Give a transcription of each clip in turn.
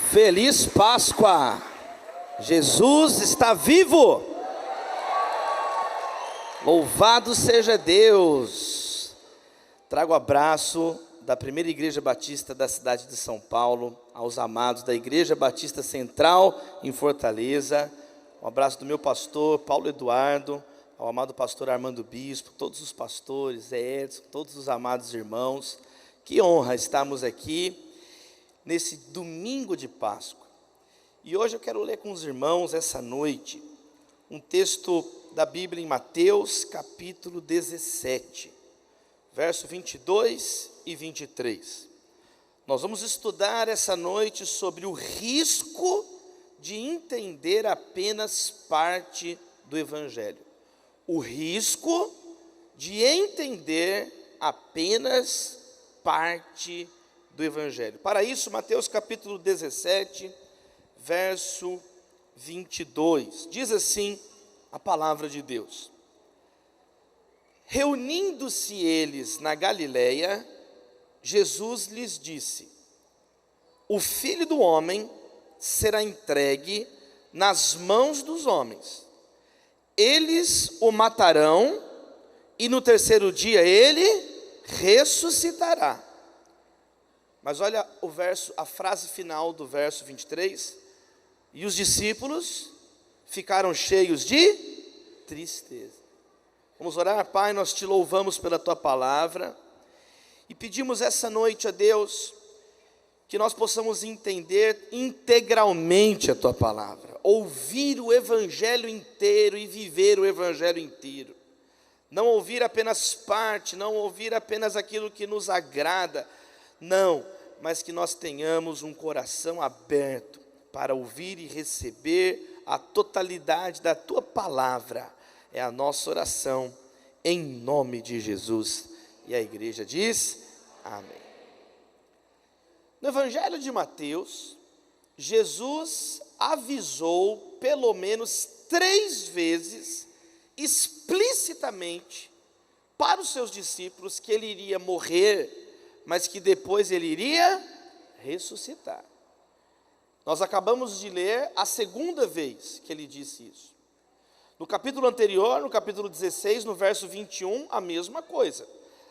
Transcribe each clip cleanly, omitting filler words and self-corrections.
Feliz Páscoa! Jesus está vivo! Louvado seja Deus! Trago o abraço da primeira igreja batista da cidade de São Paulo, aos amados da Igreja Batista Central em Fortaleza. Um abraço do meu pastor Paulo Eduardo, ao amado pastor Armando Bispo, todos os pastores, Zé Edson, todos os amados irmãos. Que honra estarmos aqui nesse domingo de Páscoa. E hoje eu quero ler com os irmãos essa noite um texto da Bíblia em Mateus capítulo 17, verso 22 e 23. Nós vamos estudar essa noite sobre o risco de entender apenas parte do Evangelho. O risco de entender apenas parte do Evangelho. Para isso, Mateus capítulo 17, verso 22, diz assim a palavra de Deus: reunindo-se eles na Galileia, Jesus lhes disse: o Filho do Homem será entregue nas mãos dos homens. Eles o matarão e no terceiro dia ele ressuscitará. Mas olha o verso, a frase final do verso 23. E os discípulos ficaram cheios de tristeza. Vamos orar. Pai, nós te louvamos pela tua palavra e pedimos essa noite a Deus que nós possamos entender integralmente a tua palavra, ouvir o Evangelho inteiro e viver o Evangelho inteiro. Não ouvir apenas parte, não ouvir apenas aquilo que nos agrada, não, mas que nós tenhamos um coração aberto para ouvir e receber a totalidade da tua palavra. É a nossa oração, em nome de Jesus. E a igreja diz, amém. No Evangelho de Mateus, Jesus avisou pelo menos 3 vezes, explicitamente, para os seus discípulos que ele iria morrer, mas que depois ele iria ressuscitar. Nós acabamos de ler a segunda vez que ele disse isso. No capítulo anterior, no capítulo 16, no verso 21, a mesma coisa.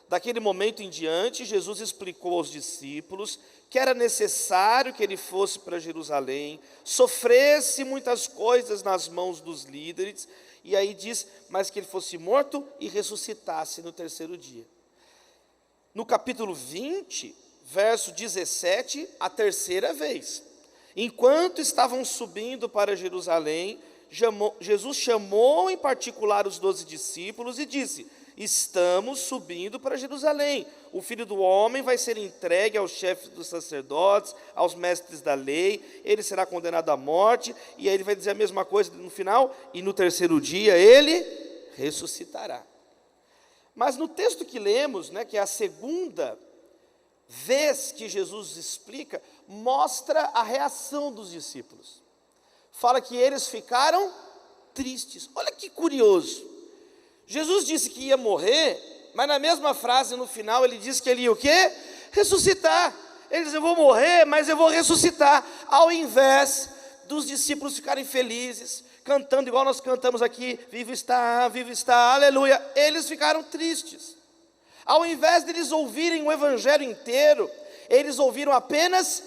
Daquele momento em diante, Jesus explicou aos discípulos que era necessário que ele fosse para Jerusalém, sofresse muitas coisas nas mãos dos líderes, e aí diz, mas que ele fosse morto e ressuscitasse no terceiro dia. No capítulo 20, verso 17, a terceira vez. Enquanto estavam subindo para Jerusalém, Jesus chamou em particular os 12 discípulos e disse: estamos subindo para Jerusalém. O Filho do Homem vai ser entregue aos chefes dos sacerdotes, aos mestres da lei, ele será condenado à morte, e aí ele vai dizer a mesma coisa no final, e no terceiro dia ele ressuscitará. Mas no texto que lemos, que é a segunda vez que Jesus explica, mostra a reação dos discípulos. Fala que eles ficaram tristes. Olha que curioso. Jesus disse que ia morrer, mas na mesma frase no final ele disse que ele ia o quê? Ressuscitar. Ele diz, eu vou morrer, mas eu vou ressuscitar. Ao invés dos discípulos ficarem felizes, cantando igual nós cantamos aqui, vivo está, aleluia, eles ficaram tristes. Ao invés de eles ouvirem o Evangelho inteiro, eles ouviram apenas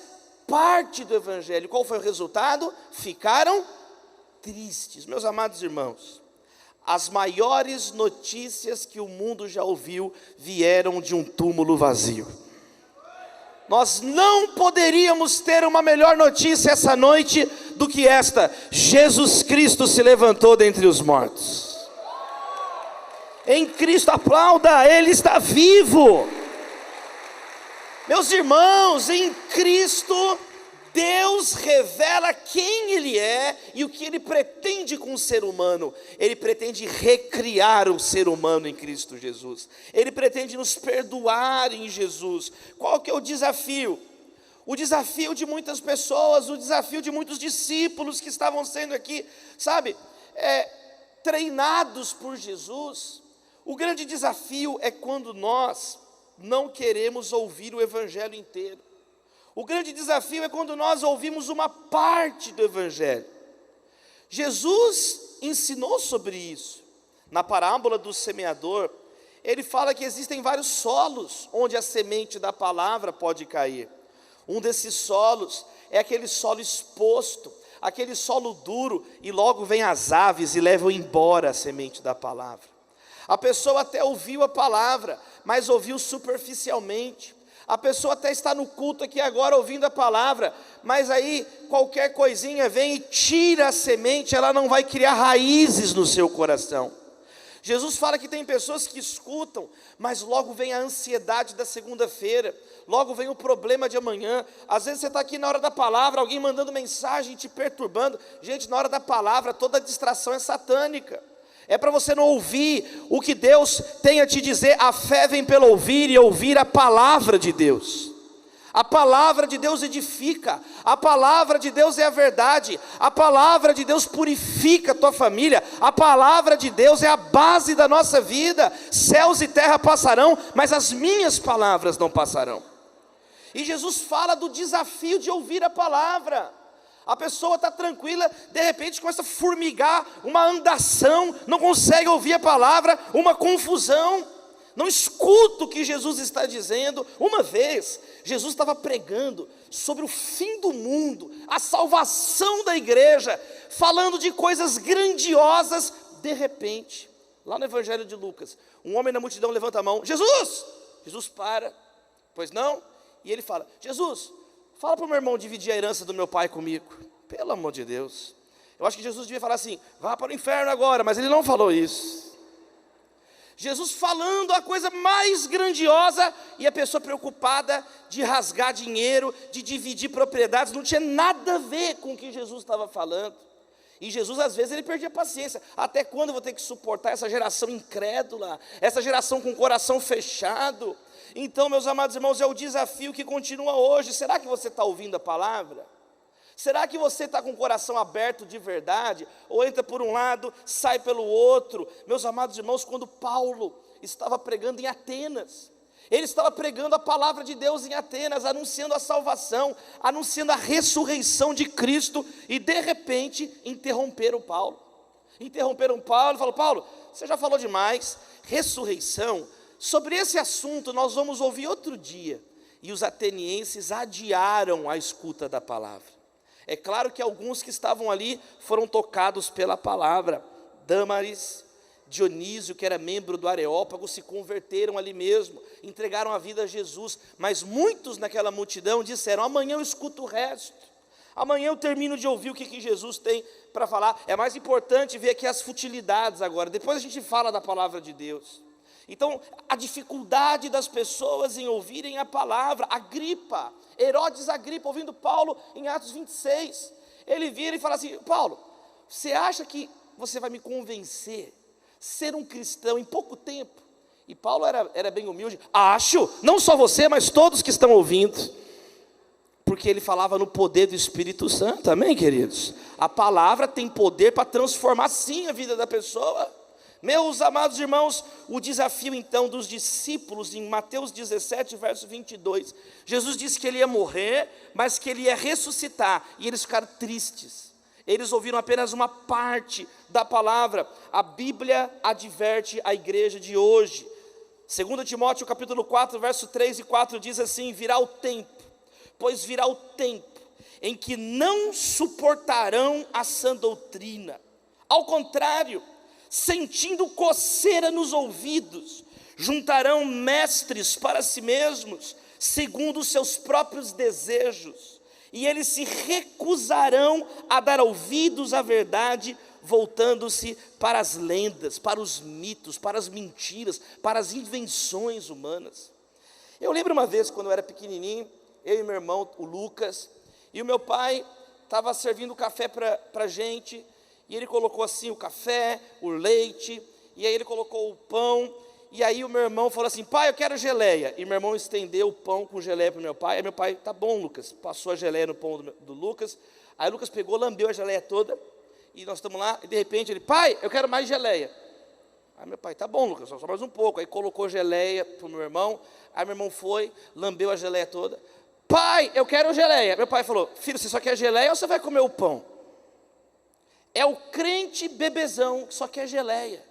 parte do Evangelho. Qual foi o resultado? Ficaram tristes. Meus amados irmãos, as maiores notícias que o mundo já ouviu vieram de um túmulo vazio. Nós não poderíamos ter uma melhor notícia essa noite do que esta: Jesus Cristo se levantou dentre os mortos. Em Cristo, aplauda, Ele está vivo. Meus irmãos, em Cristo, Deus revela quem Ele é e o que Ele pretende com o ser humano. Ele pretende recriar o ser humano em Cristo Jesus. Ele pretende nos perdoar em Jesus. Qual que é o desafio? O desafio de muitas pessoas, o desafio de muitos discípulos que estavam sendo aqui, treinados por Jesus. O grande desafio é quando nós não queremos ouvir o Evangelho inteiro. O grande desafio é quando nós ouvimos uma parte do Evangelho. Jesus ensinou sobre isso. Na parábola do semeador, ele fala que existem vários solos onde a semente da palavra pode cair. Um desses solos é aquele solo exposto, aquele solo duro, e logo vem as aves e levam embora a semente da palavra. A pessoa até ouviu a palavra, mas ouviu superficialmente. A pessoa até está no culto aqui agora ouvindo a palavra, mas aí qualquer coisinha vem e tira a semente, ela não vai criar raízes no seu coração. Jesus fala que tem pessoas que escutam, mas logo vem a ansiedade da segunda-feira, logo vem o problema de amanhã. Às vezes você está aqui na hora da palavra, alguém mandando mensagem, te perturbando. Gente, na hora da palavra, toda distração é satânica. É para você não ouvir o que Deus tem a te dizer. A fé vem pelo ouvir, e ouvir a palavra de Deus. A palavra de Deus edifica, a palavra de Deus é a verdade, a palavra de Deus purifica a tua família, a palavra de Deus é a base da nossa vida. Céus e terra passarão, mas as minhas palavras não passarão. E Jesus fala do desafio de ouvir a palavra. A pessoa está tranquila, de repente começa a formigar, uma andação, não consegue ouvir a palavra, uma confusão, não escuta o que Jesus está dizendo. Uma vez, Jesus estava pregando sobre o fim do mundo, a salvação da igreja, falando de coisas grandiosas. De repente, lá no Evangelho de Lucas, um homem na multidão levanta a mão: Jesus! Jesus para, pois não? E ele fala: Jesus, fala para o meu irmão dividir a herança do meu pai comigo. Pelo amor de Deus. Eu acho que Jesus devia falar assim: vá para o inferno agora, mas ele não falou isso. Jesus falando a coisa mais grandiosa, e a pessoa preocupada de rasgar dinheiro, de dividir propriedades, não tinha nada a ver com o que Jesus estava falando. E Jesus às vezes ele perdia a paciência. Até quando eu vou ter que suportar essa geração incrédula, essa geração com o coração fechado? Então, meus amados irmãos, é o desafio que continua hoje. Será que você está ouvindo a palavra? Será que você está com o coração aberto de verdade? Ou entra por um lado, sai pelo outro? Meus amados irmãos, quando Paulo estava pregando em Atenas, ele estava pregando a palavra de Deus em Atenas, anunciando a salvação, anunciando a ressurreição de Cristo, e de repente interromperam Paulo. Interromperam Paulo e falaram: Paulo, você já falou demais, ressurreição, sobre esse assunto nós vamos ouvir outro dia. E os atenienses adiaram a escuta da palavra. É claro que alguns que estavam ali foram tocados pela palavra. Dâmaris, Dionísio, que era membro do Areópago, se converteram ali mesmo, entregaram a vida a Jesus. Mas muitos naquela multidão disseram: amanhã eu escuto o resto, amanhã eu termino de ouvir o que Jesus tem para falar. É mais importante ver aqui as futilidades agora, depois a gente fala da palavra de Deus. Então, a dificuldade das pessoas em ouvirem a palavra. Herodes Agripa, ouvindo Paulo em Atos 26, ele vira e fala assim: Paulo, você acha que você vai me convencer a ser um cristão em pouco tempo? E Paulo era bem humilde: acho, não só você, mas todos que estão ouvindo. Porque ele falava no poder do Espírito Santo, amém, queridos? A palavra tem poder para transformar sim a vida da pessoa. Meus amados irmãos, o desafio então dos discípulos em Mateus 17, verso 22, Jesus disse que ele ia morrer, mas que ele ia ressuscitar, e eles ficaram tristes. Eles ouviram apenas uma parte da palavra. A Bíblia adverte a igreja de hoje. 2 Timóteo capítulo 4, verso 3 e 4 diz assim: virá o tempo, pois virá o tempo em que não suportarão a sã doutrina. Ao contrário, sentindo coceira nos ouvidos, juntarão mestres para si mesmos, segundo os seus próprios desejos, e eles se recusarão a dar ouvidos à verdade, voltando-se para as lendas, para os mitos, para as mentiras, para as invenções humanas. Eu lembro uma vez, quando eu era pequenininho, eu e meu irmão, o Lucas, e o meu pai estava servindo café para a gente. E ele colocou assim o café, o leite, e aí ele colocou o pão, e aí o meu irmão falou assim: pai, eu quero geleia. E meu irmão estendeu o pão com geleia para o meu pai. Aí meu pai: tá bom, Lucas. Passou a geleia no pão do Lucas. Aí o Lucas pegou, lambeu a geleia toda, e nós estamos lá, e de repente ele: pai, eu quero mais geleia. Aí meu pai: tá bom, Lucas, só mais um pouco. Aí colocou geleia para o meu irmão. Aí meu irmão foi, lambeu a geleia toda. pai, eu quero geleia. Meu pai falou, filho, você só quer geleia ou você vai comer o pão? É o crente bebezão que só quer geleia.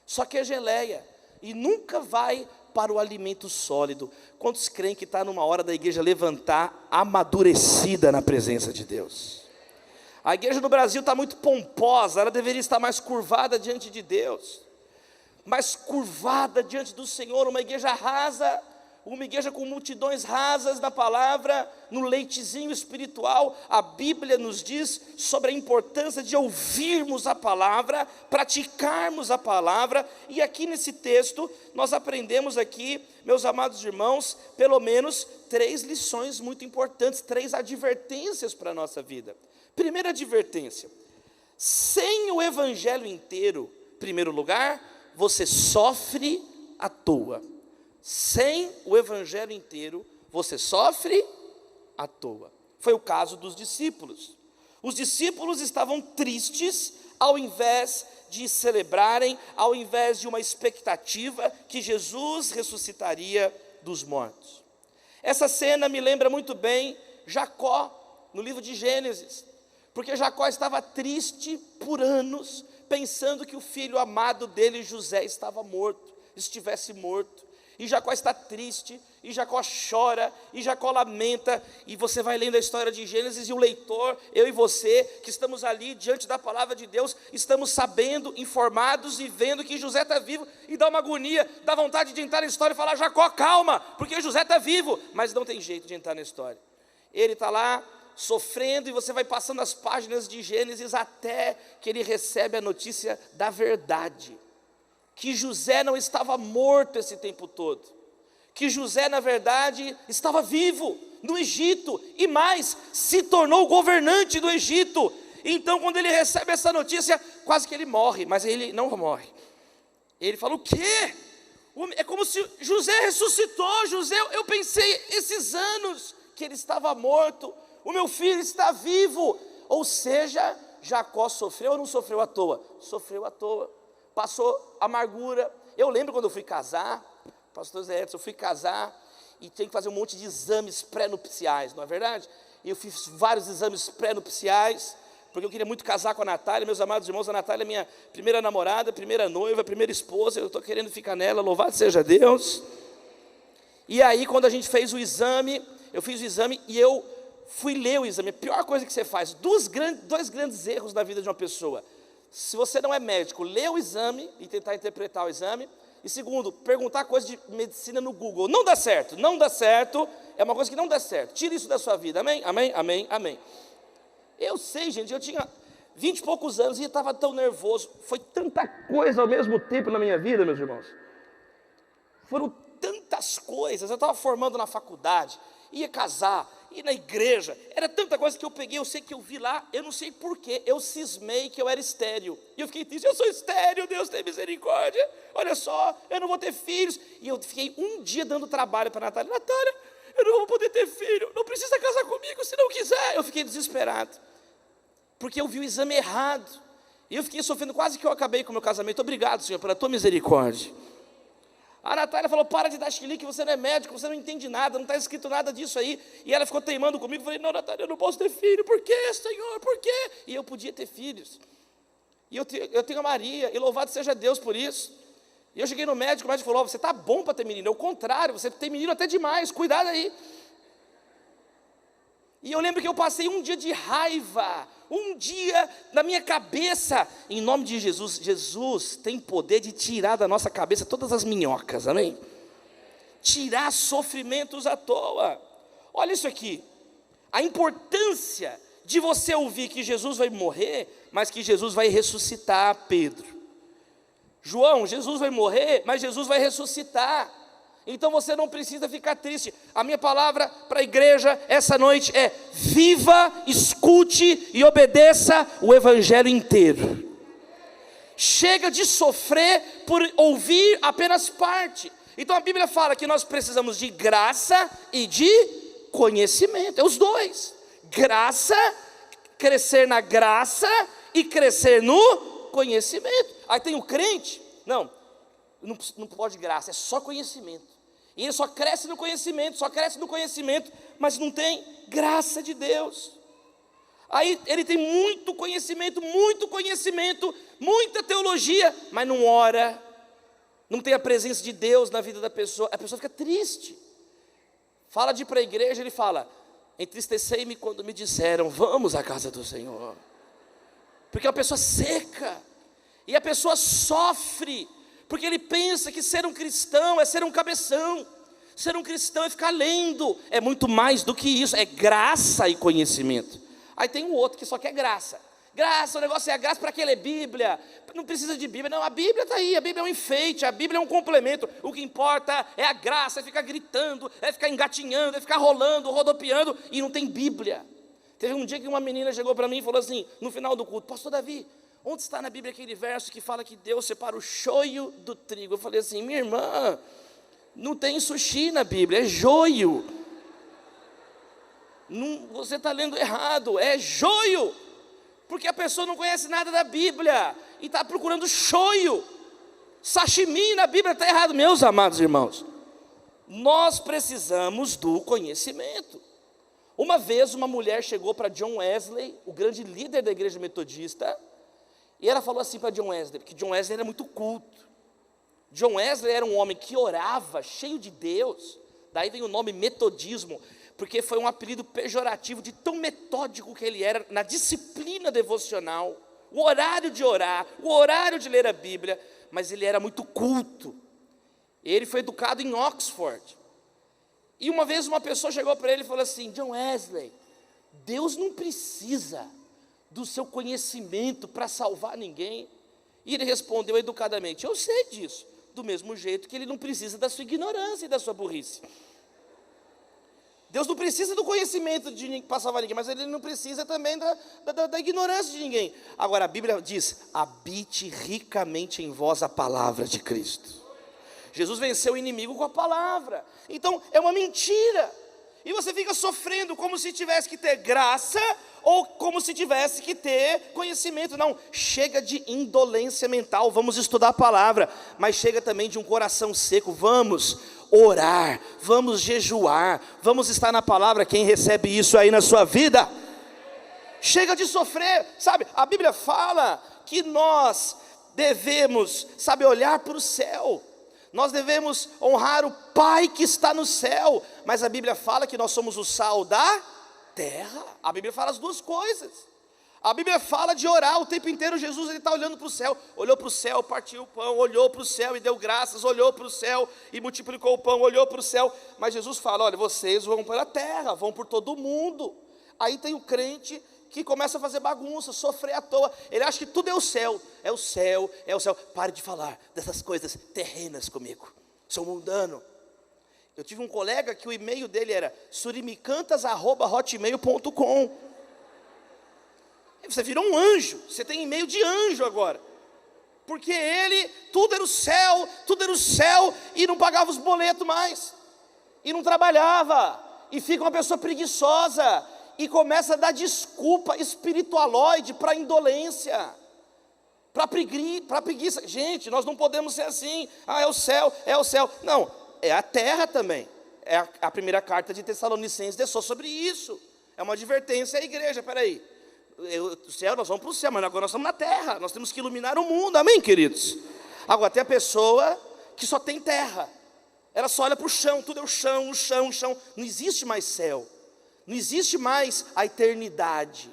Só quer geleia. E nunca vai para o alimento sólido. Quantos creem que está numa hora da igreja levantar amadurecida na presença de Deus? A igreja no Brasil está muito pomposa, ela deveria estar mais curvada diante de Deus, mais curvada diante do Senhor, uma igreja rasa, uma igreja com multidões rasas na palavra, no leitezinho espiritual. A Bíblia nos diz sobre a importância de ouvirmos a palavra, praticarmos a palavra, e aqui nesse texto, nós aprendemos aqui, meus amados irmãos, pelo menos 3 lições muito importantes, 3 advertências para a nossa vida. Primeira advertência, sem o evangelho inteiro, em primeiro lugar, você sofre à toa. Sem o evangelho inteiro, você sofre à toa. Foi o caso dos discípulos. Os discípulos estavam tristes, ao invés de celebrarem, ao invés de uma expectativa que Jesus ressuscitaria dos mortos. Essa cena me lembra muito bem Jacó, no livro de Gênesis, porque Jacó estava triste por anos, pensando que o filho amado dele, José, estava morto, estivesse morto. E Jacó está triste, e Jacó chora, e Jacó lamenta, e você vai lendo a história de Gênesis, e o leitor, eu e você, que estamos ali diante da palavra de Deus, estamos sabendo, informados e vendo que José está vivo, e dá uma agonia, dá vontade de entrar na história e falar, Jacó, calma, porque José está vivo, mas não tem jeito de entrar na história. Ele está lá, sofrendo, e você vai passando as páginas de Gênesis, até que ele recebe a notícia da verdade, que José não estava morto esse tempo todo, que José na verdade estava vivo no Egito, e mais, se tornou governante do Egito. Então quando ele recebe essa notícia, quase que ele morre, mas ele não morre. Ele fala, o quê? É como se José ressuscitou. José, eu pensei esses anos que ele estava morto, o meu filho está vivo. Ou seja, Jacó sofreu ou não sofreu à toa? Sofreu à toa. Passou amargura. Eu lembro quando eu fui casar, pastor Zé Edson, eu fui casar e tinha que fazer um monte de exames pré-nupciais, não é verdade? E eu fiz vários exames pré-nupciais, porque eu queria muito casar com a Natália. Meus amados irmãos, a Natália é minha primeira namorada, primeira noiva, primeira esposa, eu estou querendo ficar nela, louvado seja Deus. E aí quando a gente fez o exame, eu fiz o exame e eu fui ler o exame. A pior coisa que você faz, dois grandes erros na vida de uma pessoa. Se você não é médico, ler o exame e tentar interpretar o exame. E segundo, perguntar coisa de medicina no Google. Não dá certo, é uma coisa que não dá certo. Tira isso da sua vida, amém? Amém, amém, amém. Eu sei, gente, eu tinha 20 e poucos anos e estava tão nervoso. Foi tanta coisa ao mesmo tempo na minha vida, meus irmãos. Foram tantas coisas. Eu estava formando na faculdade, ia casar, ia na igreja, era tanta coisa que eu peguei. Eu sei que eu vi lá, eu não sei porquê, eu cismei que eu era estéril, e eu fiquei triste, eu sou estéril, Deus tem misericórdia, olha só, eu não vou ter filhos. E eu fiquei um dia dando trabalho para a Natália, eu não vou poder ter filho, não precisa casar comigo se não quiser. Eu fiquei desesperado, porque eu vi o exame errado, e eu fiquei sofrendo, quase que eu acabei com o meu casamento. Obrigado, Senhor, pela tua misericórdia. A Natália falou, para de dar chilique, você não é médico, você não entende nada, não está escrito nada disso aí. E ela ficou teimando comigo, eu falei, não, Natália, eu não posso ter filho. Por quê, Senhor, por quê? E eu podia ter filhos, e eu tenho a Maria, e louvado seja Deus por isso. E eu cheguei no médico, o médico falou, você está bom para ter menino. É o contrário, você tem menino até demais, cuidado aí. E eu lembro que eu passei um dia de raiva, um dia na minha cabeça, em nome de Jesus. Jesus tem poder de tirar da nossa cabeça todas as minhocas, amém? Tirar sofrimentos à toa. Olha isso aqui, a importância de você ouvir que Jesus vai morrer, mas que Jesus vai ressuscitar. Pedro, João, Jesus vai morrer, mas Jesus vai ressuscitar. Então você não precisa ficar triste. A minha palavra para a igreja essa noite é: viva, escute e obedeça o evangelho inteiro. Chega de sofrer por ouvir apenas parte. Então a Bíblia fala que nós precisamos de graça e de conhecimento. É os dois. Graça, crescer na graça e crescer no conhecimento. Aí tem o crente, não pode graça, é só conhecimento. E ele só cresce no conhecimento, mas não tem graça de Deus. Aí ele tem muito conhecimento, muita teologia, mas não ora, não tem a presença de Deus na vida da pessoa, a pessoa fica triste. Fala de ir para a igreja, ele fala: entristecei-me quando me disseram, vamos à casa do Senhor. Porque é uma pessoa seca, e a pessoa sofre, porque ele pensa que ser um cristão é ser um cabeção, ser um cristão é ficar lendo, é muito mais do que isso, é graça e conhecimento. Aí tem um outro que só quer graça. Graça, o negócio é a graça para quem lê Bíblia, não precisa de Bíblia, não, a Bíblia está aí, a Bíblia é um enfeite, a Bíblia é um complemento, o que importa é a graça, é ficar gritando, é ficar engatinhando, é ficar rolando, rodopiando, e não tem Bíblia. Teve um dia que uma menina chegou para mim e falou assim, no final do culto: pastor Davi, onde está na Bíblia aquele verso que fala que Deus separa o joio do trigo? Eu falei assim: minha irmã, não tem sushi na Bíblia, é joio. Não, você está lendo errado, é joio. Porque a pessoa não conhece nada da Bíblia e está procurando shoyu, sashimi na Bíblia, está errado. Meus amados irmãos, nós precisamos do conhecimento. Uma vez uma mulher chegou para John Wesley, o grande líder da igreja metodista, e ela falou assim para John Wesley, porque John Wesley era muito culto. John Wesley era um homem que orava, cheio de Deus, daí vem o nome metodismo, porque foi um apelido pejorativo de tão metódico que ele era na disciplina devocional, o horário de orar, o horário de ler a Bíblia, mas ele era muito culto. Ele foi educado em Oxford. E uma vez uma pessoa chegou para ele e falou assim: John Wesley, Deus não precisa do seu conhecimento para salvar ninguém. E ele respondeu educadamente: eu sei disso, do mesmo jeito que ele não precisa da sua ignorância e da sua burrice. Deus não precisa do conhecimento para salvar ninguém, mas ele não precisa também da ignorância de ninguém. Agora a Bíblia diz: habite ricamente em vós a palavra de Cristo. Jesus venceu o inimigo com a palavra. Então é uma mentira. E você fica sofrendo como se tivesse que ter graça ou como se tivesse que ter conhecimento. Não, chega de indolência mental, vamos estudar a palavra, mas chega também de um coração seco. Vamos orar, vamos jejuar, vamos estar na palavra. Quem recebe isso aí na sua vida? Chega de sofrer, sabe? A Bíblia fala que nós devemos, sabe, olhar para o céu. Nós devemos honrar o Pai que está no céu, mas a Bíblia fala que nós somos o sal da terra. A Bíblia fala as duas coisas. A Bíblia fala de orar o tempo inteiro. Jesus, ele está olhando para o céu, olhou para o céu, partiu o pão, olhou para o céu e deu graças, olhou para o céu e multiplicou o pão, olhou para o céu. Mas Jesus fala: olha, vocês vão para a terra, vão por todo o mundo. Aí tem o crente que começa a fazer bagunça, sofrer à toa. Ele acha que tudo é o céu, é o céu, é o céu. Pare de falar dessas coisas terrenas comigo, sou mundano. Eu tive um colega que o e-mail dele era surimicantas@hotmail.com. Você virou um anjo, você tem e-mail de anjo agora. Porque ele, tudo era o céu, e não pagava os boletos mais. E não trabalhava, e fica uma pessoa preguiçosa, e começa a dar desculpa espiritualoide para indolência, para preguiça. Gente, nós não podemos ser assim. Ah, é o céu. Não, é a terra também. A primeira carta de Tessalonicenses deixou sobre isso. É uma advertência à igreja. Peraí, o céu, nós vamos para o céu, mas agora nós estamos na terra. Nós temos que iluminar o mundo, amém, queridos? Agora tem a pessoa que só tem terra, ela só olha para o chão, tudo é o chão. Não existe mais céu, não existe mais a eternidade,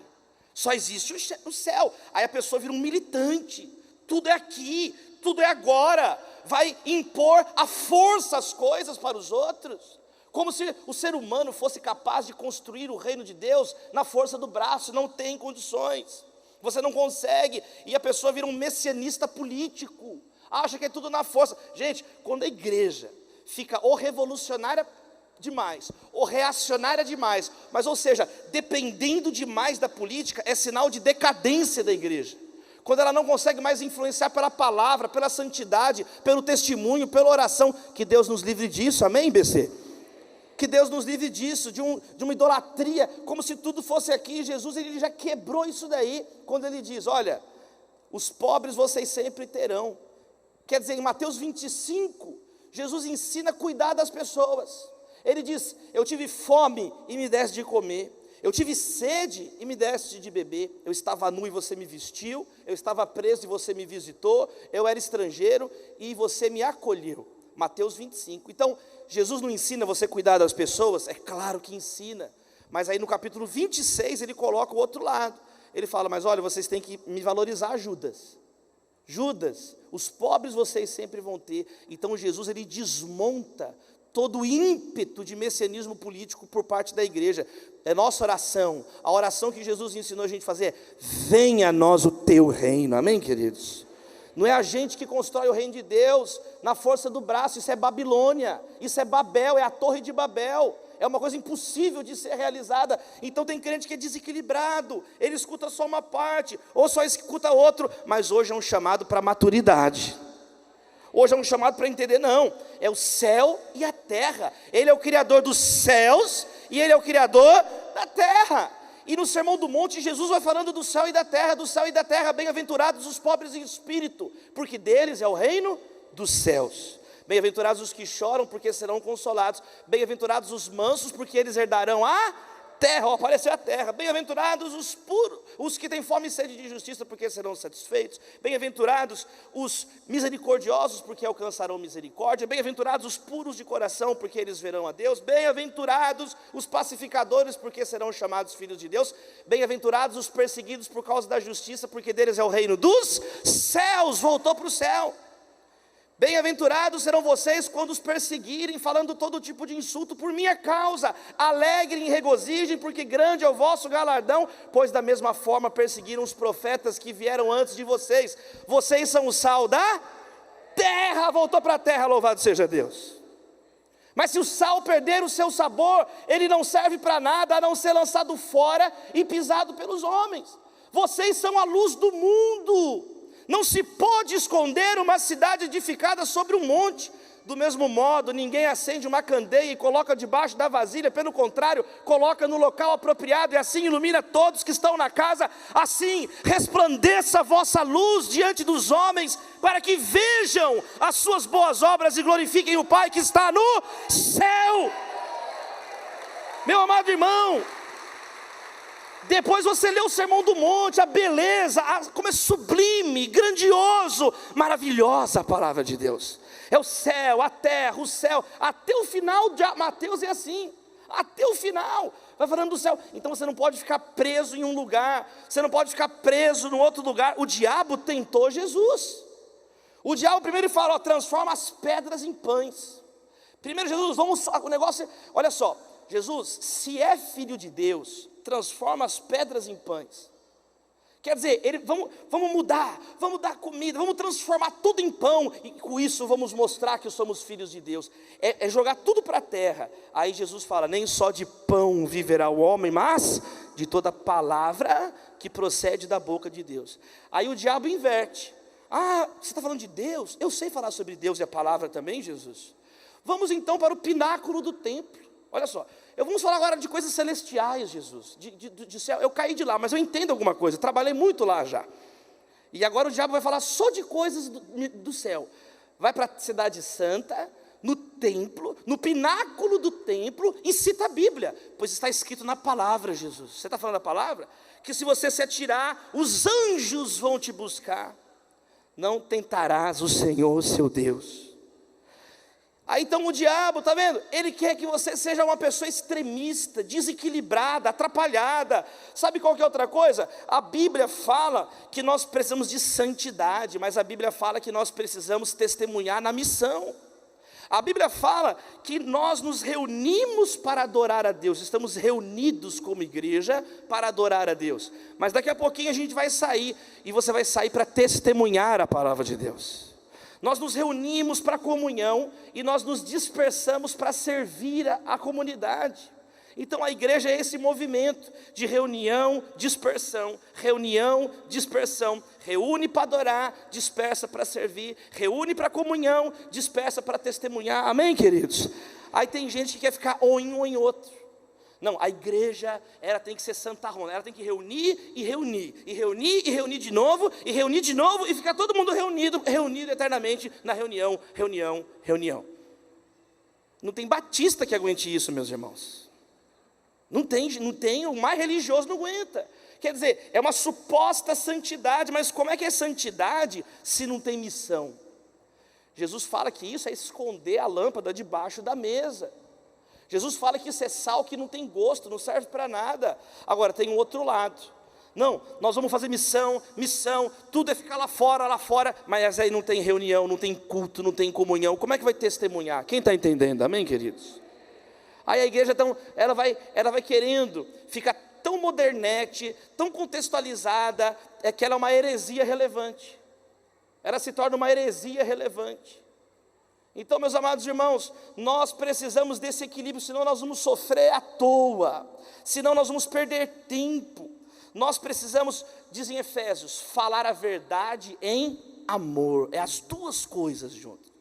só existe o céu. Aí a pessoa vira um militante, tudo é aqui, tudo é agora, vai impor à força as coisas para os outros, como se o ser humano fosse capaz de construir o reino de Deus na força do braço. Não tem condições, você não consegue. E a pessoa vira um messianista político, acha que é tudo na força. Gente, quando a igreja fica ou revolucionária demais, ou reacionária demais, mas ou seja, dependendo demais da política, é sinal de decadência da igreja. Quando ela não consegue mais influenciar pela palavra, pela santidade, pelo testemunho, pela oração. Que Deus nos livre disso, amém, BC? Que Deus nos livre disso, de uma idolatria, como se tudo fosse aqui. Jesus, ele já quebrou isso daí, quando ele diz: olha, os pobres vocês sempre terão. Quer dizer, em Mateus 25, Jesus ensina a cuidar das pessoas. Ele diz: eu tive fome e me deste de comer, eu tive sede e me deste de beber, eu estava nu e você me vestiu, eu estava preso e você me visitou, eu era estrangeiro e você me acolheu. Mateus 25. Então, Jesus não ensina você a cuidar das pessoas? É claro que ensina, mas aí no capítulo 26 ele coloca o outro lado. Ele fala: mas olha, vocês têm que me valorizar, Judas. Judas, os pobres vocês sempre vão ter. Então Jesus, ele desmonta todo o ímpeto de messianismo político por parte da igreja. É nossa oração, a oração que Jesus ensinou a gente a fazer é: venha a nós o teu reino. Amém, queridos? Não é a gente que constrói o reino de Deus na força do braço. Isso é Babilônia, isso é Babel, é a torre de Babel. É uma coisa impossível de ser realizada. Então tem crente que é desequilibrado, ele escuta só uma parte, ou só escuta outro. Mas hoje é um chamado para maturidade. Hoje é um chamado para entender: não, é o céu e a terra. Ele é o criador dos céus e ele é o criador da terra. E no Sermão do Monte, Jesus vai falando do céu e da terra, do céu e da terra. Bem-aventurados os pobres em espírito, porque deles é o reino dos céus. Bem-aventurados os que choram, porque serão consolados. Bem-aventurados os mansos, porque eles herdarão a terra. Ó, apareceu a terra. Bem-aventurados os puros, os que têm fome e sede de justiça, porque serão satisfeitos. Bem-aventurados os misericordiosos, porque alcançarão misericórdia. Bem-aventurados os puros de coração, porque eles verão a Deus. Bem-aventurados os pacificadores, porque serão chamados filhos de Deus. Bem-aventurados os perseguidos por causa da justiça, porque deles é o reino dos céus. Voltou para o céu. Bem-aventurados serão vocês quando os perseguirem, falando todo tipo de insulto por minha causa. Alegrem e regozijem, porque grande é o vosso galardão, pois da mesma forma perseguiram os profetas que vieram antes de vocês. Vocês são o sal da terra. Voltou para a terra, louvado seja Deus. Mas se o sal perder o seu sabor, ele não serve para nada, a não ser lançado fora e pisado pelos homens. Vocês são a luz do mundo. Não se pode esconder uma cidade edificada sobre um monte. Do mesmo modo, ninguém acende uma candeia e coloca debaixo da vasilha. Pelo contrário, coloca no local apropriado, e assim ilumina todos que estão na casa. Assim resplandeça a vossa luz diante dos homens, para que vejam as suas boas obras e glorifiquem o Pai que está no céu. Meu amado irmão, depois você lê o Sermão do Monte, a beleza, como é sublime, grandioso, maravilhosa a palavra de Deus. É o céu, a terra, o céu, até o final de Mateus é assim, até o final, vai falando do céu. Então você não pode ficar preso em um lugar, você não pode ficar preso em outro lugar. O diabo tentou Jesus. O diabo primeiro fala: ó, transforma as pedras em pães. Primeiro Jesus, o negócio, olha só, Jesus, se é filho de Deus, transforma as pedras em pães. Quer dizer, vamos mudar, vamos dar comida, vamos transformar tudo em pão, e com isso vamos mostrar que somos filhos de Deus. É jogar tudo para a terra. Aí Jesus fala: nem só de pão viverá o homem, mas de toda palavra que procede da boca de Deus. Aí o diabo inverte: ah, você está falando de Deus? Eu sei falar sobre Deus e a palavra também, Jesus. Vamos então para o pináculo do templo. Olha só, vamos falar agora de coisas celestiais, Jesus, de céu. Eu caí de lá, mas eu entendo alguma coisa, trabalhei muito lá já. E agora o diabo vai falar só de coisas do céu. Vai para a cidade santa, no templo, no pináculo do templo, e cita a Bíblia, pois está escrito na palavra, Jesus. Você está falando a palavra? Que se você se atirar, os anjos vão te buscar. Não tentarás o Senhor, seu Deus. Aí então o diabo, está vendo? Ele quer que você seja uma pessoa extremista, desequilibrada, atrapalhada. Sabe qual que é outra coisa? A Bíblia fala que nós precisamos de santidade, mas a Bíblia fala que nós precisamos testemunhar na missão. A Bíblia fala que nós nos reunimos para adorar a Deus, estamos reunidos como igreja para adorar a Deus. Mas daqui a pouquinho a gente vai sair, e você vai sair para testemunhar a palavra de Deus. Nós nos reunimos para comunhão e nós nos dispersamos para servir a comunidade. Então a igreja é esse movimento de reunião, dispersão, reúne para adorar, dispersa para servir, reúne para comunhão, dispersa para testemunhar. Amém, queridos? Aí tem gente que quer ficar ou em um ou em outro. Não, a igreja, ela tem que ser santarrona, ela tem que reunir de novo, e ficar todo mundo reunido eternamente na reunião. Não tem batista que aguente isso, meus irmãos. Não tem, o mais religioso não aguenta. Quer dizer, é uma suposta santidade, mas como é que é santidade se não tem missão? Jesus fala que isso é esconder a lâmpada debaixo da mesa. Jesus fala que isso é sal que não tem gosto, não serve para nada. Agora tem um outro lado. Não, nós vamos fazer missão, tudo é ficar lá fora, mas aí não tem reunião, não tem culto, não tem comunhão. Como é que vai testemunhar? Quem está entendendo? Amém, queridos? Aí a igreja, então, ela vai querendo ficar tão modernete, tão contextualizada, que ela é uma heresia relevante. Ela se torna uma heresia relevante. Então, meus amados irmãos, nós precisamos desse equilíbrio, senão nós vamos sofrer à toa, senão nós vamos perder tempo. Nós precisamos, dizem Efésios, falar a verdade em amor. É as duas coisas juntas.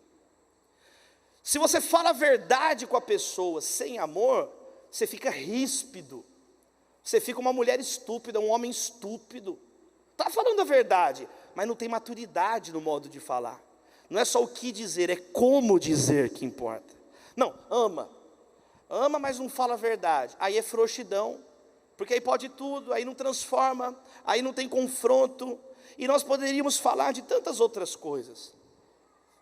Se você fala a verdade com a pessoa sem amor, você fica ríspido. Você fica uma mulher estúpida, um homem estúpido. Está falando a verdade, mas não tem maturidade no modo de falar. Não é só o que dizer, é como dizer que importa. Não, ama, mas não fala a verdade. Aí é frouxidão. Porque aí pode tudo, aí não transforma, aí não tem confronto, e nós poderíamos falar de tantas outras coisas.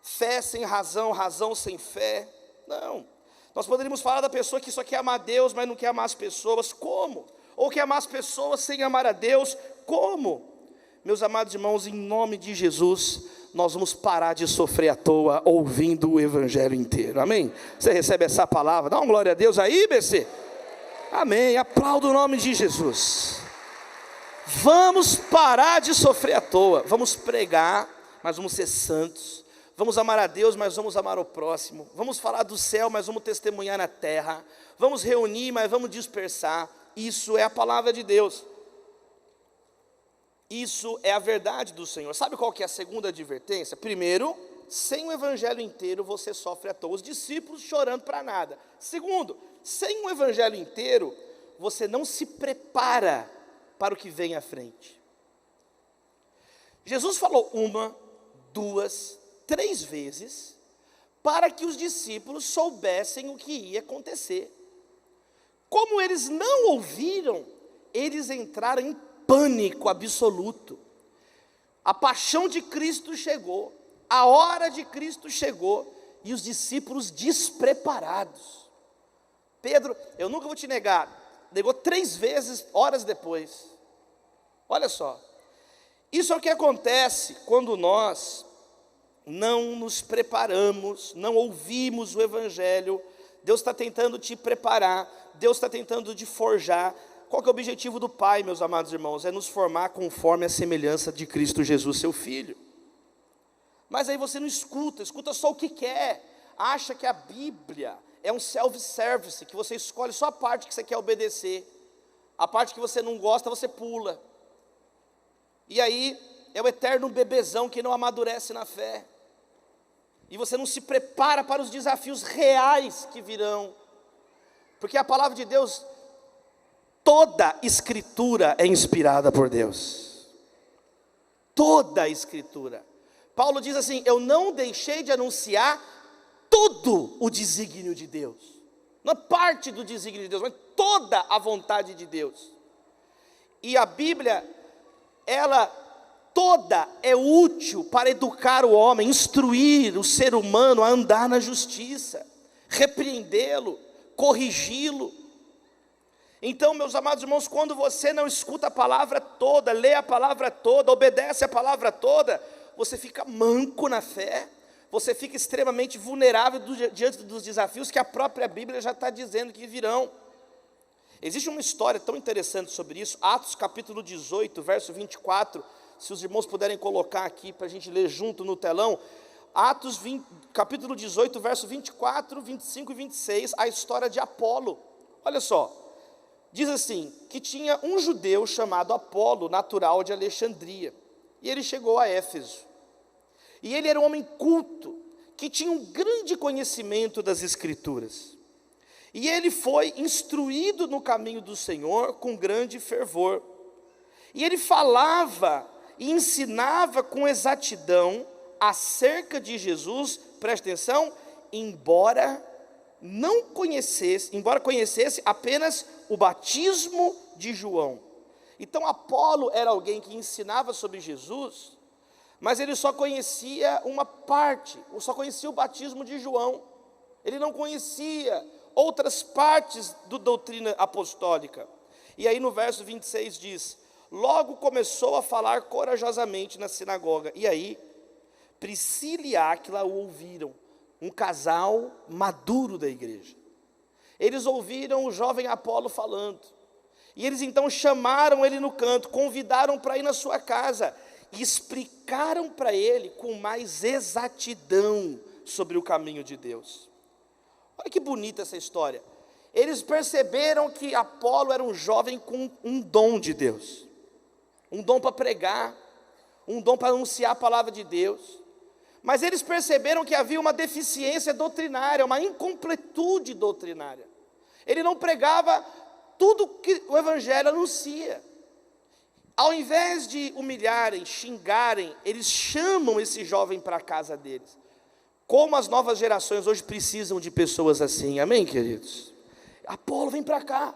Fé sem razão, razão sem fé, não. Nós poderíamos falar da pessoa que só quer amar Deus, mas não quer amar as pessoas, como? Ou quer amar as pessoas sem amar a Deus, como? Meus amados irmãos, em nome de Jesus, nós vamos parar de sofrer à toa, ouvindo o Evangelho inteiro, amém? Você recebe essa palavra, dá uma glória a Deus aí, BC. Amém, aplaudo o nome de Jesus. Vamos parar de sofrer à toa. Vamos pregar, mas vamos ser santos. Vamos amar a Deus, mas vamos amar o próximo. Vamos falar do céu, mas vamos testemunhar na terra. Vamos reunir, mas vamos dispersar. Isso é a palavra de Deus. Isso é a verdade do Senhor. Sabe qual que é a segunda advertência? Primeiro, sem o evangelho inteiro você sofre à toa. Os discípulos chorando para nada. Segundo, sem o evangelho inteiro, você não se prepara para o que vem à frente. Jesus falou 1, 2, 3 vezes, para que os discípulos soubessem o que ia acontecer. Como eles não ouviram, eles entraram em pânico absoluto. A paixão de Cristo chegou, a hora de Cristo chegou, e os discípulos despreparados. Pedro, eu nunca vou te negar, negou 3 vezes, horas depois. Olha só, isso é o que acontece quando nós não nos preparamos, não ouvimos o Evangelho. Deus está tentando te preparar, Deus está tentando te forjar. Qual que é o objetivo do Pai, meus amados irmãos? É nos formar conforme a semelhança de Cristo Jesus, seu Filho. Mas aí você não escuta só o que quer, acha que a Bíblia é um self-service, que você escolhe só a parte que você quer obedecer, a parte que você não gosta, você pula. E aí, é o eterno bebezão que não amadurece na fé. E você não se prepara para os desafios reais que virão. Porque a palavra de Deus, toda escritura é inspirada por Deus. Toda a escritura. Paulo diz assim, eu não deixei de anunciar todo o desígnio de Deus, não é parte do desígnio de Deus, mas toda a vontade de Deus. E a Bíblia, ela toda é útil para educar o homem, instruir o ser humano a andar na justiça, repreendê-lo, corrigi-lo. Então, meus amados irmãos, quando você não escuta a palavra toda, lê a palavra toda, obedece a palavra toda, você fica manco na fé, você fica extremamente vulnerável diante dos desafios que a própria Bíblia já está dizendo que virão. Existe uma história tão interessante sobre isso, Atos capítulo 18, verso 24, se os irmãos puderem colocar aqui para a gente ler junto no telão, Atos capítulo 18, verso 24, 25 e 26, a história de Apolo. Olha só, diz assim, que tinha um judeu chamado Apolo, natural de Alexandria, e ele chegou a Éfeso. E ele era um homem culto, que tinha um grande conhecimento das Escrituras. E ele foi instruído no caminho do Senhor com grande fervor. E ele falava e ensinava com exatidão acerca de Jesus, presta atenção, embora não conhecesse, embora conhecesse apenas o batismo de João. Então Apolo era alguém que ensinava sobre Jesus, mas ele só conhecia uma parte, só conhecia o batismo de João. Ele não conhecia outras partes da doutrina apostólica. E aí no verso 26 diz: logo começou a falar corajosamente na sinagoga. E aí, Priscila e Áquila o ouviram, um casal maduro da igreja. Eles ouviram o jovem Apolo falando. E eles então chamaram ele no canto, convidaram para ir na sua casa e explicaram para ele com mais exatidão sobre o caminho de Deus. Olha que bonita essa história. Eles perceberam que Apolo era um jovem com um dom de Deus, um dom para pregar, um dom para anunciar a palavra de Deus. Mas eles perceberam que havia uma deficiência doutrinária, uma incompletude doutrinária. Ele não pregava tudo que o evangelho anuncia. Ao invés de humilharem, xingarem, eles chamam esse jovem para a casa deles. Como as novas gerações hoje precisam de pessoas assim, amém, queridos? Apolo, vem para cá.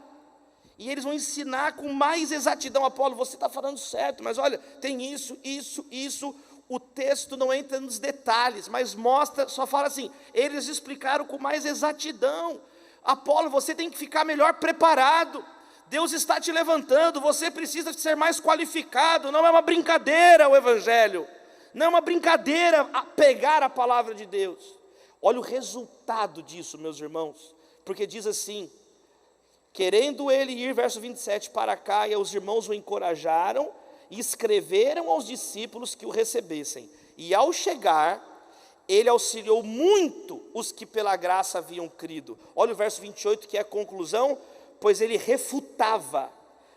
E eles vão ensinar com mais exatidão. Apolo, você está falando certo, mas olha, tem isso. O texto não entra nos detalhes, mas mostra, só fala assim, eles explicaram com mais exatidão. Apolo, você tem que ficar melhor preparado. Deus está te levantando, você precisa ser mais qualificado. Não é uma brincadeira o evangelho. Não é uma brincadeira pegar a palavra de Deus. Olha o resultado disso, meus irmãos. Porque diz assim: querendo ele ir, verso 27, para cá, e os irmãos o encorajaram, e escreveram aos discípulos que o recebessem. E ao chegar, ele auxiliou muito os que pela graça haviam crido. Olha o verso 28, que é a conclusão. Pois ele refutava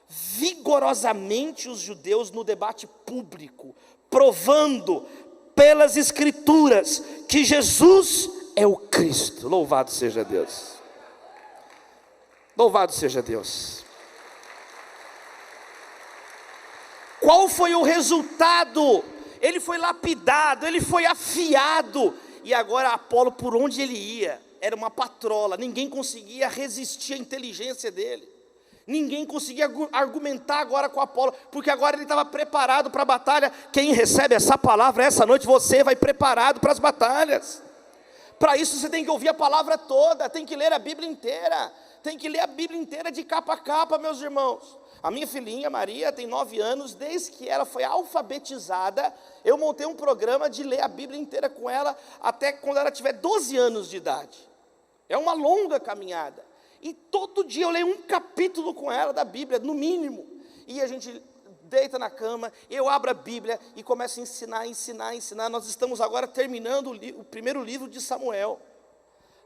vigorosamente os judeus no debate público, provando pelas escrituras que Jesus é o Cristo. Louvado seja Deus. Louvado seja Deus. Qual foi o resultado? Ele foi lapidado, ele foi afiado. E agora Apolo, por onde ele ia, era uma patrola. Ninguém conseguia resistir à inteligência dele. Ninguém conseguia argumentar agora com Apolo, porque agora ele estava preparado para a batalha. Quem recebe essa palavra essa noite, você vai preparado para as batalhas. Para isso você tem que ouvir a palavra toda, tem que ler a Bíblia inteira. Tem que ler a Bíblia inteira de capa a capa, meus irmãos. A minha filhinha Maria tem 9 anos, desde que ela foi alfabetizada, eu montei um programa de ler a Bíblia inteira com ela, até quando ela tiver 12 anos de idade. É uma longa caminhada, e todo dia eu leio um capítulo com ela da Bíblia, no mínimo, e a gente deita na cama, eu abro a Bíblia e começo a ensinar. Nós estamos agora terminando o primeiro livro de Samuel,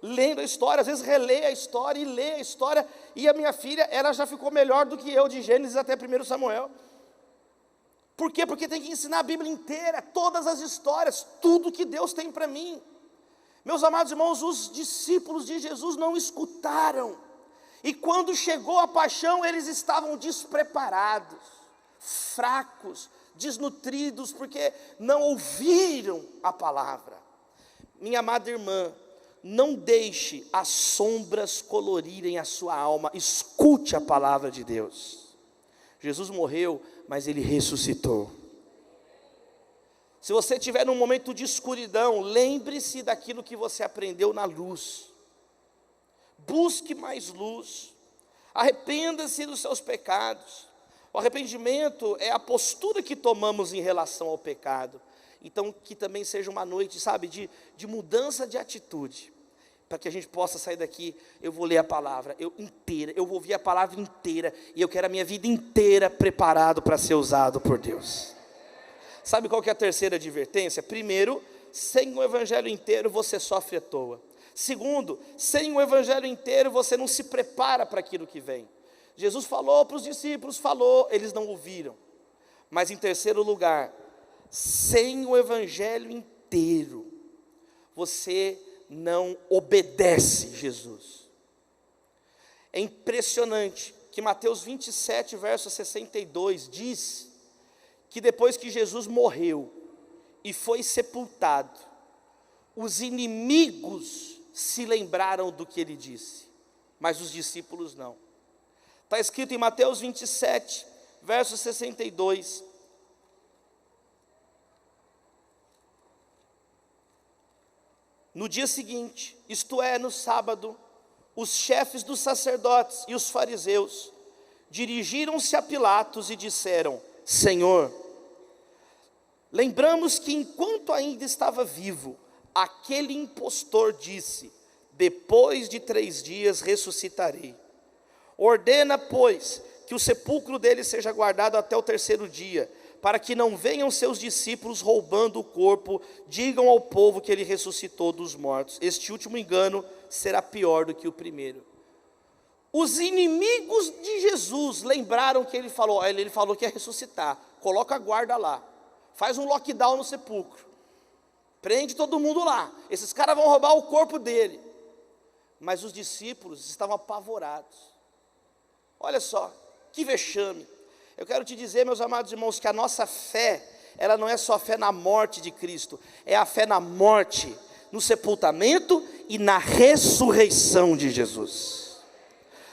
lendo a história, às vezes relê a história e lê a história, e a minha filha, ela já ficou melhor do que eu, de Gênesis até 1 Samuel. Por quê? Porque tem que ensinar a Bíblia inteira, todas as histórias, tudo que Deus tem para mim. Meus amados irmãos, os discípulos de Jesus não escutaram, e quando chegou a paixão, eles estavam despreparados, fracos, desnutridos, porque não ouviram a palavra. Minha amada irmã, não deixe as sombras colorirem a sua alma, escute a palavra de Deus. Jesus morreu, mas ele ressuscitou. Se você estiver num momento de escuridão, lembre-se daquilo que você aprendeu na luz. Busque mais luz. Arrependa-se dos seus pecados. O arrependimento é a postura que tomamos em relação ao pecado. Então, que também seja uma noite, sabe, de mudança de atitude. Para que a gente possa sair daqui, eu vou ler a palavra inteira, eu vou ouvir a palavra inteira, e eu quero a minha vida inteira preparado para ser usado por Deus. Sabe qual que é a terceira advertência? Primeiro, sem o evangelho inteiro você sofre à toa. Segundo, sem o evangelho inteiro você não se prepara para aquilo que vem. Jesus falou para os discípulos, eles não ouviram. Mas em terceiro lugar, sem o evangelho inteiro você não obedece Jesus. É impressionante que Mateus 27, verso 62 diz que depois que Jesus morreu e foi sepultado, os inimigos se lembraram do que ele disse, mas os discípulos não. Está escrito em Mateus 27, verso 62. No dia seguinte, isto é, no sábado, os chefes dos sacerdotes e os fariseus dirigiram-se a Pilatos e disseram: Senhor, lembramos que enquanto ainda estava vivo, aquele impostor disse: depois de 3 dias ressuscitarei. Ordena, pois, que o sepulcro dele seja guardado até o 3º dia, para que não venham seus discípulos roubando o corpo, digam ao povo que ele ressuscitou dos mortos. Este último engano será pior do que o primeiro. Os inimigos de Jesus lembraram que ele falou que ia ressuscitar. Coloca a guarda lá, faz um lockdown no sepulcro, prende todo mundo lá, esses caras vão roubar o corpo dele. Mas os discípulos estavam apavorados. Olha só, que vexame. Eu quero te dizer, meus amados irmãos, que a nossa fé, ela não é só fé na morte de Cristo, é a fé na morte, no sepultamento e na ressurreição de Jesus.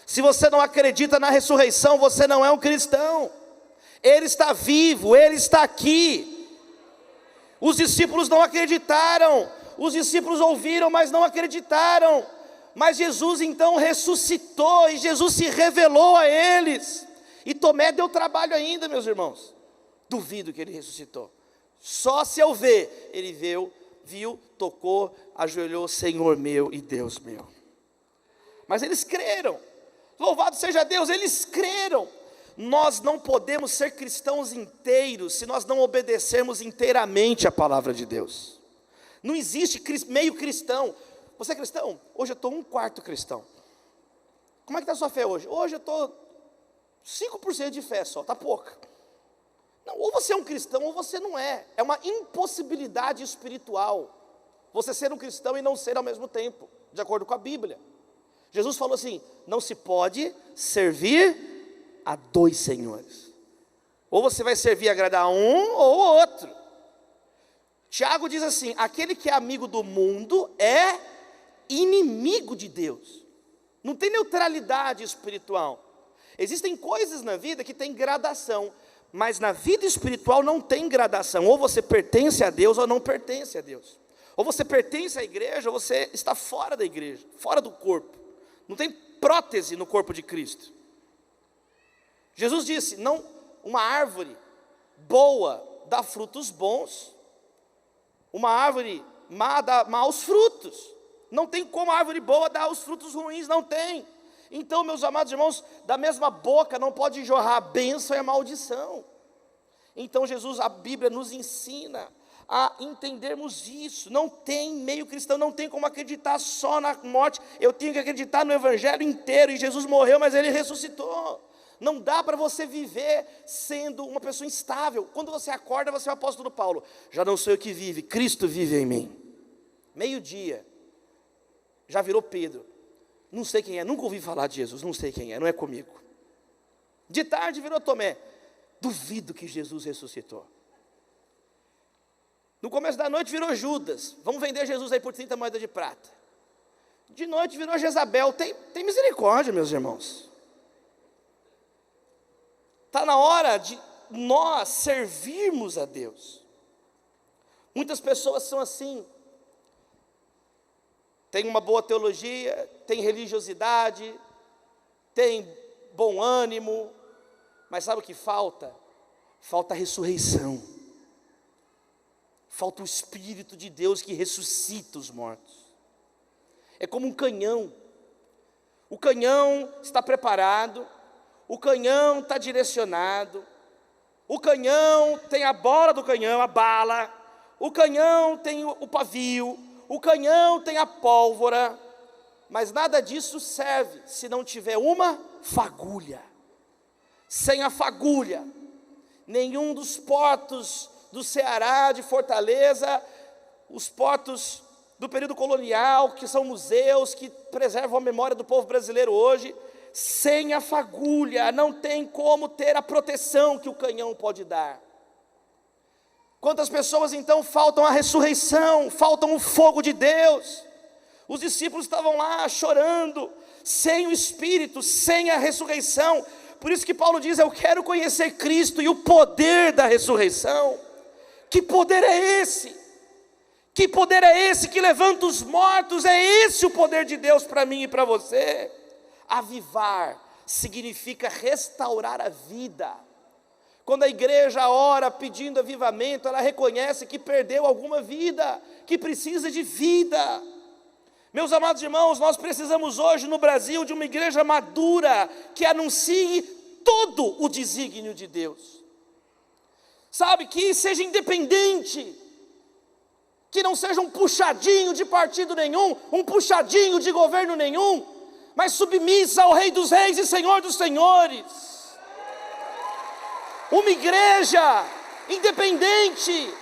Se você não acredita na ressurreição, você não é um cristão. Ele está vivo, ele está aqui. Os discípulos não acreditaram, os discípulos ouviram, mas não acreditaram. Mas Jesus então ressuscitou, e Jesus se revelou a eles. E Tomé deu trabalho ainda, meus irmãos. Duvido que ele ressuscitou. Só se eu ver, ele viu, tocou, ajoelhou: Senhor meu e Deus meu. Mas eles creram. Louvado seja Deus, eles creram. Nós não podemos ser cristãos inteiros se nós não obedecermos inteiramente a palavra de Deus. Não existe meio cristão. Você é cristão? Hoje eu estou 1/4 cristão. Como é que está a sua fé hoje? Hoje eu estou 5% de fé só, está pouca. Não, ou você é um cristão ou você não é. É uma impossibilidade espiritual você ser um cristão e não ser ao mesmo tempo, de acordo com a Bíblia. Jesus falou assim: não se pode servir a 2 senhores. Ou você vai servir e agradar um ou outro. Tiago diz assim: aquele que é amigo do mundo é inimigo de Deus. Não tem neutralidade espiritual. Existem coisas na vida que tem gradação, mas na vida espiritual não tem gradação. Ou você pertence a Deus ou não pertence a Deus. Ou você pertence à igreja ou você está fora da igreja, fora do corpo. Não tem prótese no corpo de Cristo. Jesus disse: não, uma árvore boa dá frutos bons, uma árvore má dá maus frutos. Não tem como a árvore boa dar os frutos ruins, não tem. Então, meus amados irmãos, da mesma boca não pode jorrar a bênção e a maldição. Então a Bíblia nos ensina a entendermos isso. Não tem meio cristão, não tem como acreditar só na morte. Eu tenho que acreditar no Evangelho inteiro. E Jesus morreu, mas Ele ressuscitou. Não dá para você viver sendo uma pessoa instável. Quando você acorda, você é o apóstolo Paulo: já não sou eu que vive, Cristo vive em mim. Meio-dia, já virou Pedro: não sei quem é, nunca ouvi falar de Jesus, não sei quem é, não é comigo. De tarde virou Tomé: duvido que Jesus ressuscitou. No começo da noite virou Judas: vamos vender Jesus aí por 30 moedas de prata. De noite virou Jezabel. Tem misericórdia, meus irmãos. Está na hora de nós servirmos a Deus. Muitas pessoas são assim. Tem uma boa teologia, tem religiosidade, tem bom ânimo, mas sabe o que falta? Falta a ressurreição. Falta o Espírito de Deus que ressuscita os mortos. É como um canhão. O canhão está preparado, o canhão está direcionado, o canhão tem a bola do canhão, a bala, o canhão tem o pavio, o canhão tem a pólvora, mas nada disso serve se não tiver uma fagulha. Sem a fagulha, nenhum dos portos do Ceará, de Fortaleza, os portos do período colonial, que são museus, que preservam a memória do povo brasileiro hoje, sem a fagulha, não tem como ter a proteção que o canhão pode dar. Quantas pessoas então faltam a ressurreição, faltam o fogo de Deus? Os discípulos estavam lá chorando, sem o Espírito, sem a ressurreição. Por isso que Paulo diz: eu quero conhecer Cristo e o poder da ressurreição. Que poder é esse? Que poder é esse que levanta os mortos? É esse o poder de Deus para mim e para você. Avivar significa restaurar a vida. Quando a igreja ora pedindo avivamento, ela reconhece que perdeu alguma vida, que precisa de vida. Meus amados irmãos, nós precisamos hoje no Brasil de uma igreja madura, que anuncie todo o desígnio de Deus. Sabe, que seja independente, que não seja um puxadinho de partido nenhum, um puxadinho de governo nenhum, mas submissa ao Rei dos Reis e Senhor dos Senhores. Uma igreja independente,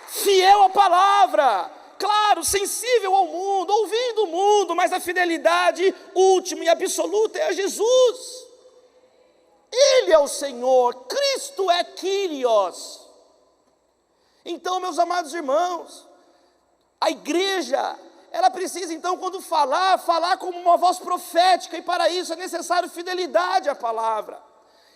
fiel à palavra, claro, sensível ao mundo, ouvindo o mundo, mas a fidelidade última e absoluta é a Jesus. Ele é o Senhor, Cristo é Kyrios. Então, meus amados irmãos, a igreja, ela precisa então, quando falar como uma voz profética, e para isso é necessário fidelidade à palavra,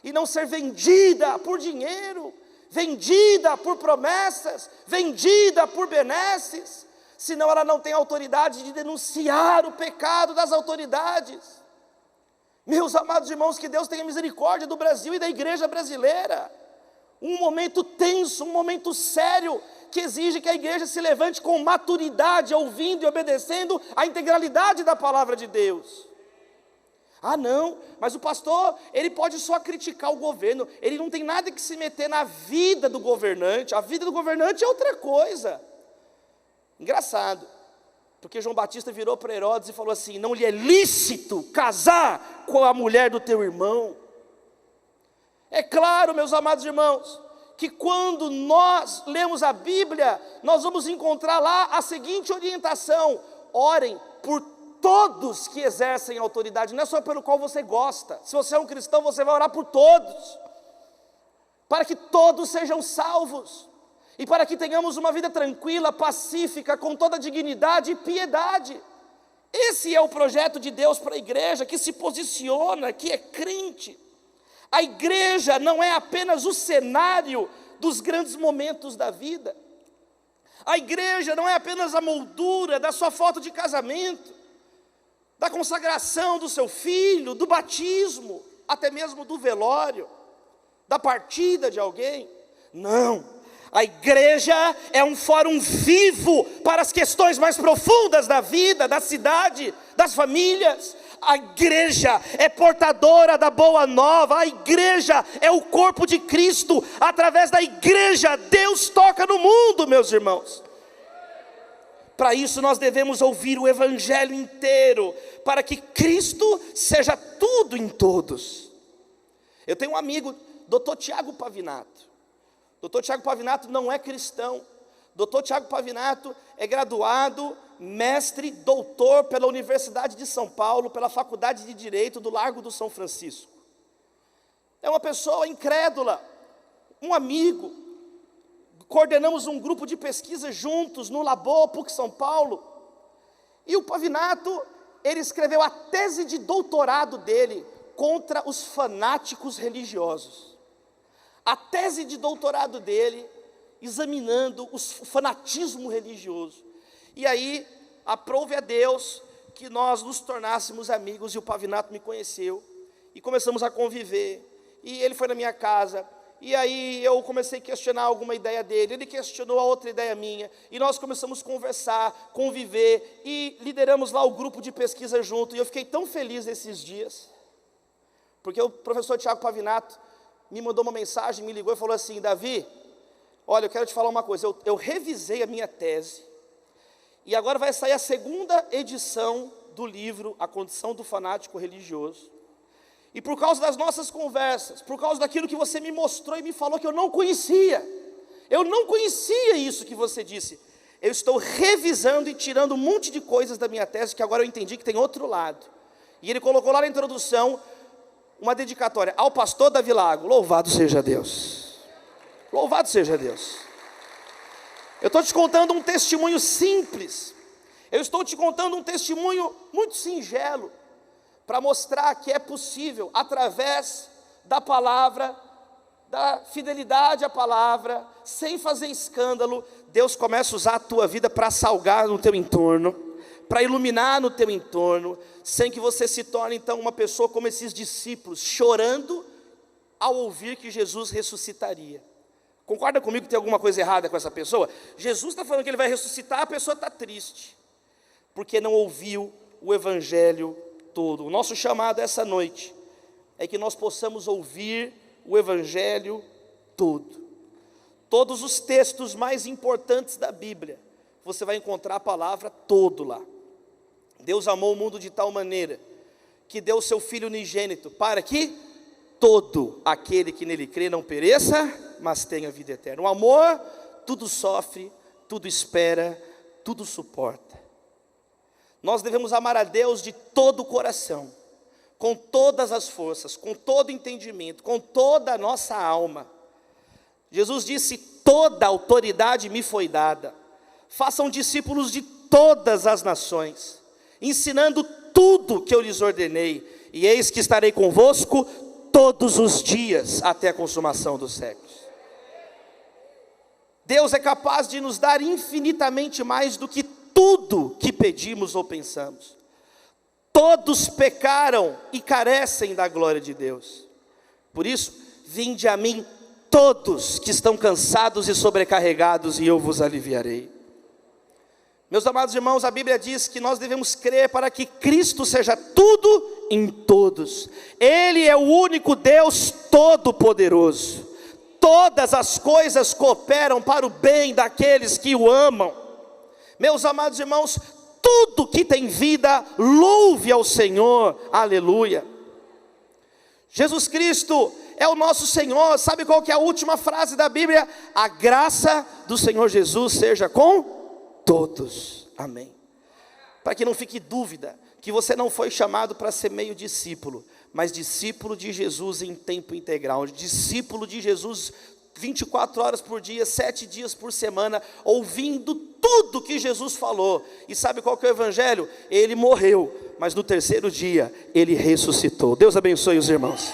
e não ser vendida por dinheiro, vendida por promessas, vendida por benesses, senão ela não tem autoridade de denunciar o pecado das autoridades. Meus amados irmãos, que Deus tenha misericórdia do Brasil e da igreja brasileira. Um momento tenso, um momento sério, que exige que a igreja se levante com maturidade, ouvindo e obedecendo a integralidade da palavra de Deus. Ah não, mas o pastor, ele pode só criticar o governo, ele não tem nada que se meter na vida do governante. A vida do governante é outra coisa. Engraçado, porque João Batista virou para Herodes e falou assim: não lhe é lícito casar com a mulher do teu irmão. É claro, meus amados irmãos, que quando nós lemos a Bíblia, nós vamos encontrar lá a seguinte orientação: orem por todos que exercem autoridade, não é só pelo qual você gosta. Se você é um cristão, você vai orar por todos, para que todos sejam salvos, e para que tenhamos uma vida tranquila, pacífica, com toda dignidade e piedade. Esse é o projeto de Deus para a igreja, que se posiciona, que é crente. A igreja não é apenas o cenário dos grandes momentos da vida. A igreja não é apenas a moldura da sua foto de casamento, da consagração do seu filho, do batismo, até mesmo do velório, da partida de alguém. Não, a igreja é um fórum vivo para as questões mais profundas da vida, da cidade, das famílias. A igreja é portadora da boa nova, a igreja é o corpo de Cristo. Através da igreja, Deus toca no mundo, meus irmãos. Para isso nós devemos ouvir o evangelho inteiro, para que Cristo seja tudo em todos. Eu tenho um amigo, Dr. Tiago Pavinato. Dr. Tiago Pavinato não é cristão. Dr. Tiago Pavinato é graduado, mestre, doutor pela Universidade de São Paulo, pela Faculdade de Direito do Largo do São Francisco. É uma pessoa incrédula, um amigo. Coordenamos um grupo de pesquisa juntos no Labor PUC São Paulo. E o Pavinato, ele escreveu a tese de doutorado dele contra os fanáticos religiosos. A tese de doutorado dele, examinando o fanatismo religioso. E aí, aprove a Deus que nós nos tornássemos amigos, e o Pavinato me conheceu, e começamos a conviver, e ele foi na minha casa, e aí eu comecei a questionar alguma ideia dele, ele questionou a outra ideia minha, e nós começamos a conversar, conviver, e lideramos lá o grupo de pesquisa junto, e eu fiquei tão feliz nesses dias, porque o professor Tiago Pavinato me mandou uma mensagem, me ligou e falou assim: Davi, olha, eu quero te falar uma coisa, eu revisei a minha tese, e agora vai sair a segunda edição do livro A Condição do Fanático Religioso. E por causa das nossas conversas, por causa daquilo que você me mostrou e me falou que eu não conhecia isso que você disse, eu estou revisando e tirando um monte de coisas da minha tese, que agora eu entendi que tem outro lado. E ele colocou lá na introdução uma dedicatória ao pastor Davi Lago. Louvado seja Deus. Louvado seja Deus. Eu estou te contando um testemunho simples. Eu estou te contando um testemunho muito singelo, para mostrar que é possível, através da palavra, da fidelidade à palavra, sem fazer escândalo, Deus começa a usar a tua vida para salgar no teu entorno, para iluminar no teu entorno, sem que você se torne então uma pessoa como esses discípulos, chorando ao ouvir que Jesus ressuscitaria. Concorda comigo que tem alguma coisa errada com essa pessoa? Jesus está falando que ele vai ressuscitar, a pessoa está triste, porque não ouviu o evangelho todo. O nosso chamado essa noite é que nós possamos ouvir o evangelho todo. Todos os textos mais importantes da Bíblia, você vai encontrar a palavra todo lá. Deus amou o mundo de tal maneira que deu o seu Filho unigênito para que todo aquele que nele crê não pereça, mas tenha vida eterna. O amor tudo sofre, tudo espera, tudo suporta. Nós devemos amar a Deus de todo o coração, com todas as forças, com todo o entendimento, com toda a nossa alma. Jesus disse: toda autoridade me foi dada, façam discípulos de todas as nações, ensinando tudo que eu lhes ordenei, e eis que estarei convosco todos os dias, até a consumação dos séculos. Deus é capaz de nos dar infinitamente mais do que tudo que pedimos ou pensamos. Todos pecaram e carecem da glória de Deus. Por isso, vinde a mim todos que estão cansados e sobrecarregados, e eu vos aliviarei. Meus amados irmãos, a Bíblia diz que nós devemos crer para que Cristo seja tudo em todos. Ele é o único Deus todo-poderoso. Todas as coisas cooperam para o bem daqueles que o amam. Meus amados irmãos, tudo que tem vida, louve ao Senhor, aleluia. Jesus Cristo é o nosso Senhor. Sabe qual que é a última frase da Bíblia? A graça do Senhor Jesus seja com todos, amém. Para que não fique dúvida, que você não foi chamado para ser meio discípulo, mas discípulo de Jesus em tempo integral, discípulo de Jesus 24 horas por dia, 7 dias por semana, ouvindo tudo que Jesus falou. E sabe qual que é o evangelho? Ele morreu, mas no terceiro dia, ele ressuscitou. Deus abençoe os irmãos.